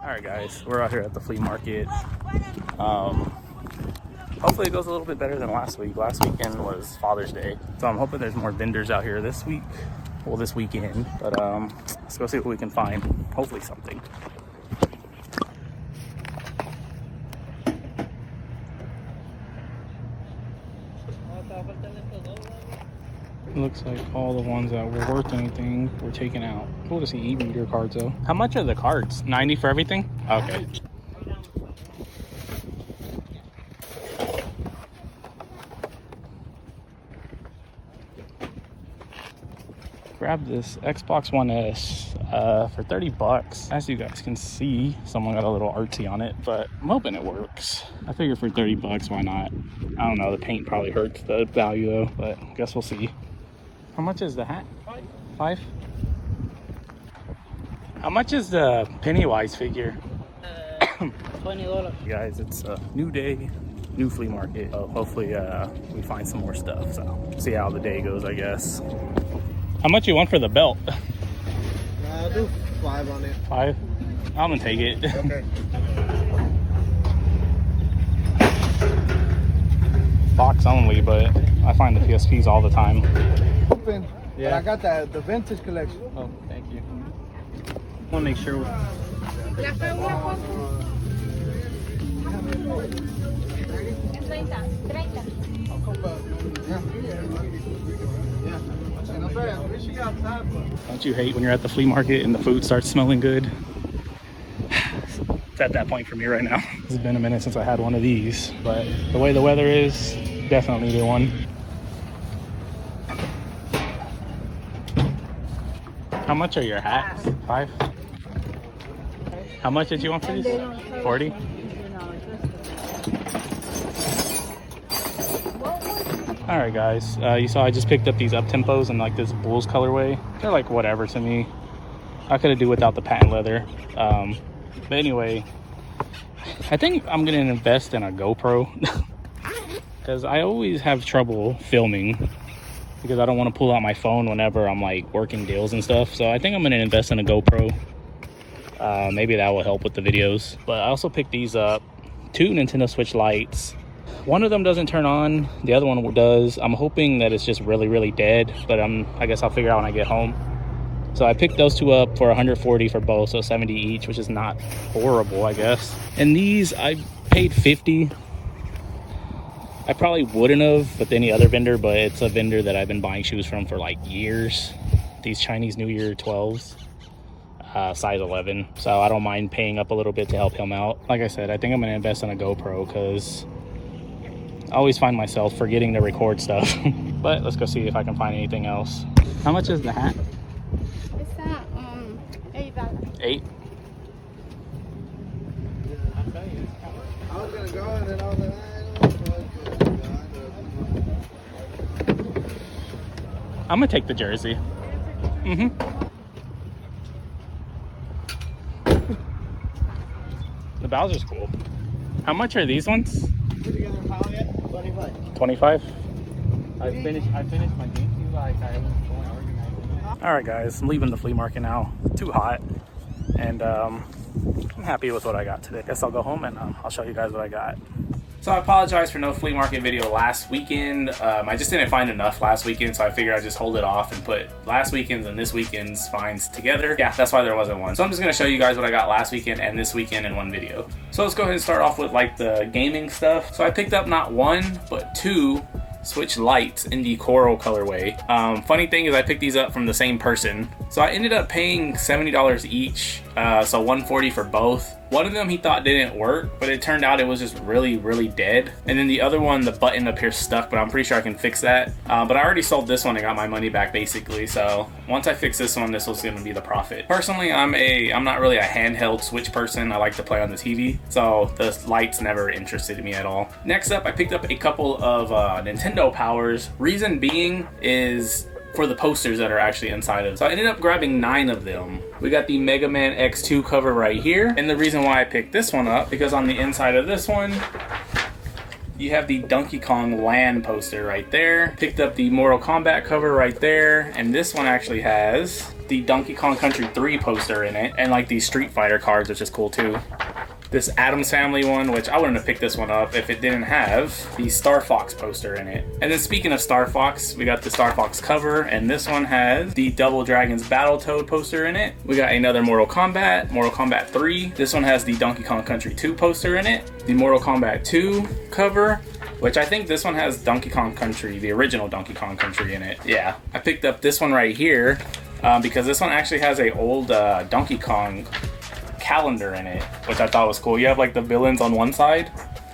Alright guys, we're out here at the flea market. Hopefully it goes a little bit better than last week. Last weekend was Father's Day, so I'm hoping there's more vendors out here this week. Well, this weekend, but let's go see what we can find. Hopefully something. It looks like all the ones that were worth anything were taken out. Cool to see e-reader cards though. How much are the cards? 90 for everything? Okay. Grab this Xbox One S for 30 bucks. As you guys can see, someone got a little artsy on it, but I'm hoping it works. I figure for 30 bucks, why not? I don't know, the paint probably hurts the value though, but I guess we'll see. How much is the hat? Five? How much is the Pennywise figure? $20. Guys, it's a new day, new flea market. Hopefully we find some more stuff, so see how the day goes, I guess. How much you want for the belt? I'll do 5 on it. 5? I'm gonna take it. Okay. Box only, but I find the PSPs all the time. Open. Yeah. But I got the vintage collection. Oh, thank you. I want to make sure. Don't you hate when you're at the flea market and the food starts smelling good? It's at that point for me right now. It's been a minute since I had one of these, but the way the weather is, definitely need one. How much are your hats? 5? How much did you want for these? 40? All right, guys. You saw I just picked up these up-tempos in like this Bulls colorway. They're like whatever to me. I could have do without the patent leather. But anyway, I think I'm gonna invest in a GoPro because I always have trouble filming because I don't want to pull out my phone whenever I'm like working deals and stuff. So I think I'm gonna invest in a GoPro. Maybe that will help with the videos. But I also picked these up, 2 Nintendo Switch lights. One of them doesn't turn on, the other one does. I'm hoping that it's just really, really dead, but I guess I'll figure out when I get home. So I picked those 2 up for 140 for both, so 70 each, which is not horrible, I guess. And these, I paid 50. I probably wouldn't have with any other vendor, but it's a vendor that I've been buying shoes from for like years. These Chinese New Year 12s, size 11. So I don't mind paying up a little bit to help him out. Like I said, I think I'm gonna invest in a GoPro because I always find myself forgetting to record stuff. But let's go see if I can find anything else. How much is the hat? It's that $8. 8? I was gonna go and then I was like, I'm gonna take the jersey. The Bowser's cool. How much are these ones? 25. I finished my game. Like I was going organizing. All right, guys, I'm leaving the flea market now. Too hot, and I'm happy with what I got today. Guess I'll go home and I'll show you guys what I got. So I apologize for no flea market video last weekend. I just didn't find enough last weekend, so I figured I'd just hold it off and put last weekend's and this weekend's finds together. Yeah, that's why there wasn't one. So I'm just gonna show you guys what I got last weekend and this weekend in one video. So let's go ahead and start off with like the gaming stuff. So I picked up not 1, but 2 Switch lights in the coral colorway. Funny thing is I picked these up from the same person. So I ended up paying $70 each, so $140 for both. One of them he thought didn't work, but it turned out it was just really, really dead. And then the other one, the button up here stuck, but I'm pretty sure I can fix that. But I already sold this one and got my money back basically. So once I fix this one, this was gonna be the profit. Personally, I'm not really a handheld Switch person. I like to play on the TV. So the lights never interested me at all. Next up, I picked up a couple of Nintendo Powers. Reason being is for the posters that are actually inside of it. So I ended up grabbing 9 of them. We got the Mega Man X2 cover right here. And the reason why I picked this one up, because on the inside of this one, you have the Donkey Kong Land poster right there. Picked up the Mortal Kombat cover right there. And this one actually has the Donkey Kong Country 3 poster in it, and like these Street Fighter cards, which is cool too. This Addams Family one, which I wouldn't have picked this one up if it didn't have the Star Fox poster in it. And then speaking of Star Fox, we got the Star Fox cover, and this one has the Double Dragons Battletoad poster in it. We got another Mortal Kombat 3. This one has the Donkey Kong Country 2 poster in it. The Mortal Kombat 2 cover, which I think this one has Donkey Kong Country, the original Donkey Kong Country in it. Yeah, I picked up this one right here because this one actually has a old Donkey Kong calendar in it, which I thought was cool. You have like the villains on one side,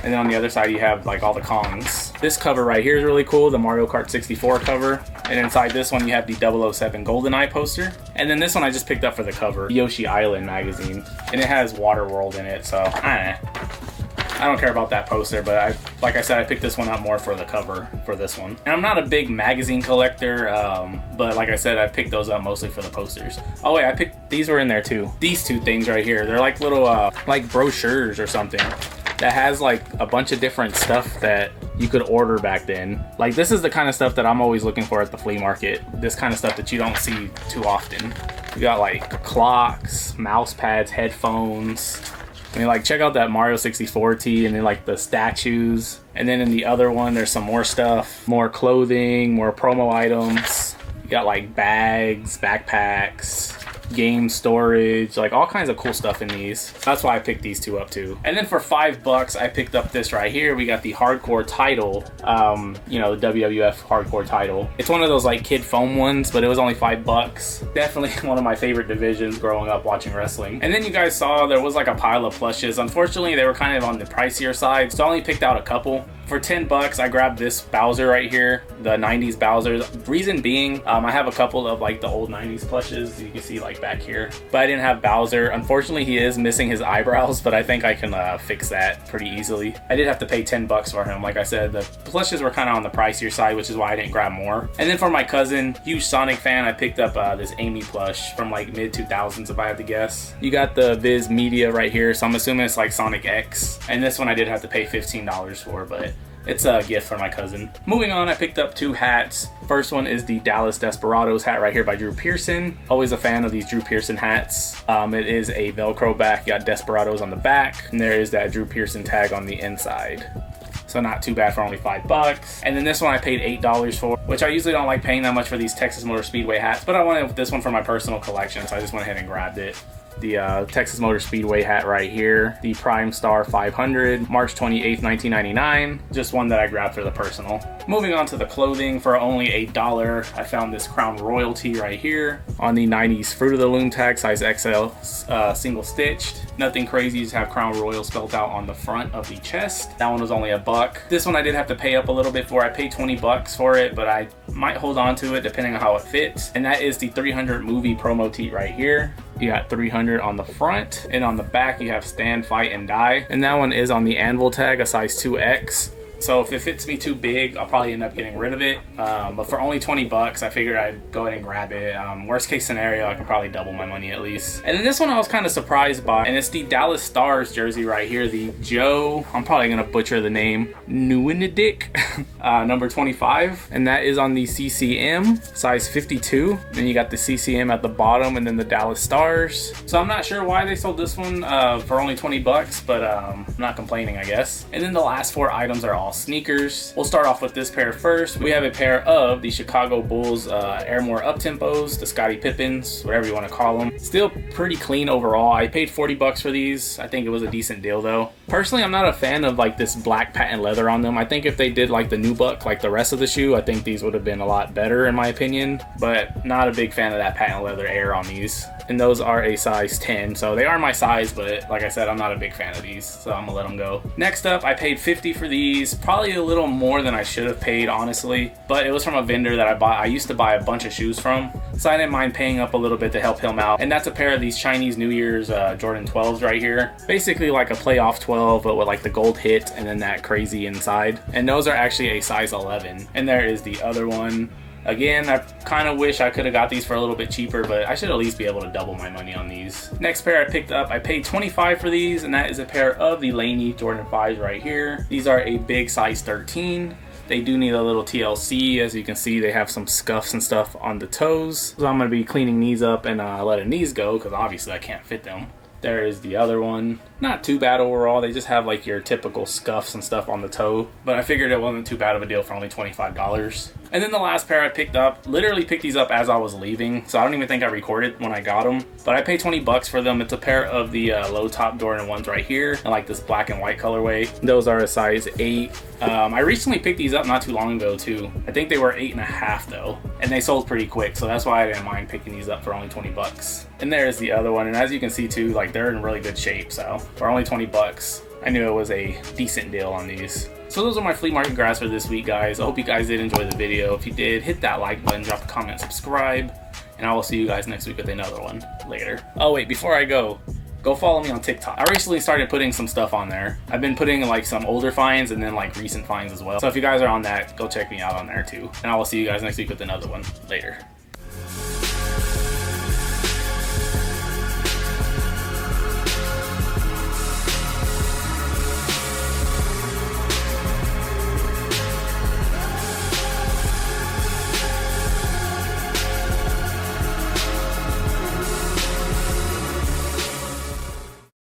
and then on the other side you have like all the Kongs. This cover right here is really cool, the Mario Kart 64 cover. And inside this one you have the 007 GoldenEye poster. And then this one I just picked up for the cover, Yoshi Island magazine. And it has Waterworld in it, so I don't care about that poster, but like I said, I picked this one up more for the cover for this one. And I'm not a big magazine collector, but like I said, I picked those up mostly for the posters. Oh wait, these were in there too. These two things right here, they're like little like brochures or something that has like a bunch of different stuff that you could order back then. Like this is the kind of stuff that I'm always looking for at the flea market. This kind of stuff that you don't see too often. You got like clocks, mouse pads, headphones. I mean, like, check out that Mario 64 tee, and then like the statues. And then in the other one, there's some more stuff, more clothing, more promo items. You got like bags, backpacks, game storage, like all kinds of cool stuff in these. That's why I picked these two up too. And then for $5, I picked up this right here. We got the hardcore title, you know, the WWF hardcore title. It's one of those like kid foam ones, but it was only $5. Definitely one of my favorite divisions growing up watching wrestling. And then you guys saw there was like a pile of plushes. Unfortunately, they were kind of on the pricier side, so I only picked out a couple. For $10, I grabbed this Bowser right here, the 90s Bowser. Reason being, I have a couple of like the old 90s plushes, you can see like back here, but I didn't have Bowser. Unfortunately, he is missing his eyebrows, but I think I can fix that pretty easily. I did have to pay $10 for him. Like I said, the plushes were kind of on the pricier side, which is why I didn't grab more. And then for my cousin, huge Sonic fan, I picked up this Amy plush from like mid 2000s, if I had to guess. You got the Viz Media right here, so I'm assuming it's like Sonic X. And this one I did have to pay $15 for, but it's a gift for my cousin. Moving on, I picked up two hats. First one is the Dallas Desperados hat right here by Drew Pearson. Always a fan of these Drew Pearson hats. It is a Velcro back. You got Desperados on the back, and there is that Drew Pearson tag on the inside. So not too bad for only $5. And then this one I paid $8 for, which I usually don't like paying that much for these Texas Motor Speedway hats, but I wanted this one for my personal collection, so I just went ahead and grabbed it. The Texas Motor Speedway hat right here, the Prime Star 500, March 28th, 1999. Just one that I grabbed for the personal. Moving on to the clothing, for only $8, I found this Crown Royalty right here on the 90s Fruit of the Loom tag, size XL, single stitched. Nothing crazy, just have Crown Royal spelled out on the front of the chest. That one was only $1. This one I did have to pay up a little bit for. I paid $20 for it, but I might hold on to it depending on how it fits. And that is the 300 movie promo tee right here. You got 300 on the front, and on the back you have Stand, Fight, and Die. And that one is on the anvil tag, a size 2X. So if it fits me too big, I'll probably end up getting rid of it. But for only $20, I figured I'd go ahead and grab it. Worst case scenario, I could probably double my money at least. And then this one I was kind of surprised by, and it's the Dallas Stars jersey right here, the Joe, I'm probably gonna butcher the name, Nuinidic, number 25. And that is on the CCM, size 52. Then you got the CCM at the bottom, and then the Dallas Stars. So I'm not sure why they sold this one for only $20, but I'm not complaining, I guess. And then the last four items are all sneakers. We'll start off with this pair first. We have a pair of the Chicago Bulls Airmore Uptempos, the Scottie Pippins, whatever you want to call them. Still pretty clean overall. I paid $40 for these. I think it was a decent deal though. Personally, I'm not a fan of like this black patent leather on them. I think if they did like the nubuck, like the rest of the shoe, I think these would have been a lot better in my opinion, but not a big fan of that patent leather air on these. And those are a size 10, so they are my size, but like I said, I'm not a big fan of these, so I'm gonna let them go. Next up, I paid $50 for these. Probably a little more than I should have paid, honestly, but it was from a vendor that I used to buy a bunch of shoes from, so I didn't mind paying up a little bit to help him out. And that's a pair of these Chinese New Year's Jordan 12s right here. Basically like a playoff 12, but with like the gold hit and then that crazy inside. And those are actually a size 11. And there is the other one. Again, I kind of wish I could have got these for a little bit cheaper, but I should at least be able to double my money on these. Next pair I picked up, I paid $25 for these, and that is a pair of the Laney Jordan 5s right here. These are a big size 13. They do need a little TLC. As you can see, they have some scuffs and stuff on the toes. So I'm gonna be cleaning these up and letting these go because obviously I can't fit them. There is the other one. Not too bad overall. They just have like your typical scuffs and stuff on the toe. But I figured it wasn't too bad of a deal for only $25. And then the last pair I picked up, literally picked these up as I was leaving. So I don't even think I recorded when I got them. But I paid 20 bucks for them. It's a pair of the low top Jordan ones right here. And like this black and white colorway. Those are a size 8. I recently picked these up not too long ago too. I think they were 8.5 though. And they sold pretty quick. So that's why I didn't mind picking these up for only 20 bucks. And there's the other one. And as you can see too, like they're in really good shape. So for only 20 bucks, I knew it was a decent deal on these. So those are my flea market grabs for this week, guys. I hope you guys did enjoy the video. If you did, hit that like button, drop a comment, subscribe, and I will see you guys next week with another one later. Oh wait, before I go follow me on TikTok. I recently started putting some stuff on there. I've been putting like some older finds and then like recent finds as well. So if you guys are on that, go check me out on there too. And I will see you guys next week with another one later.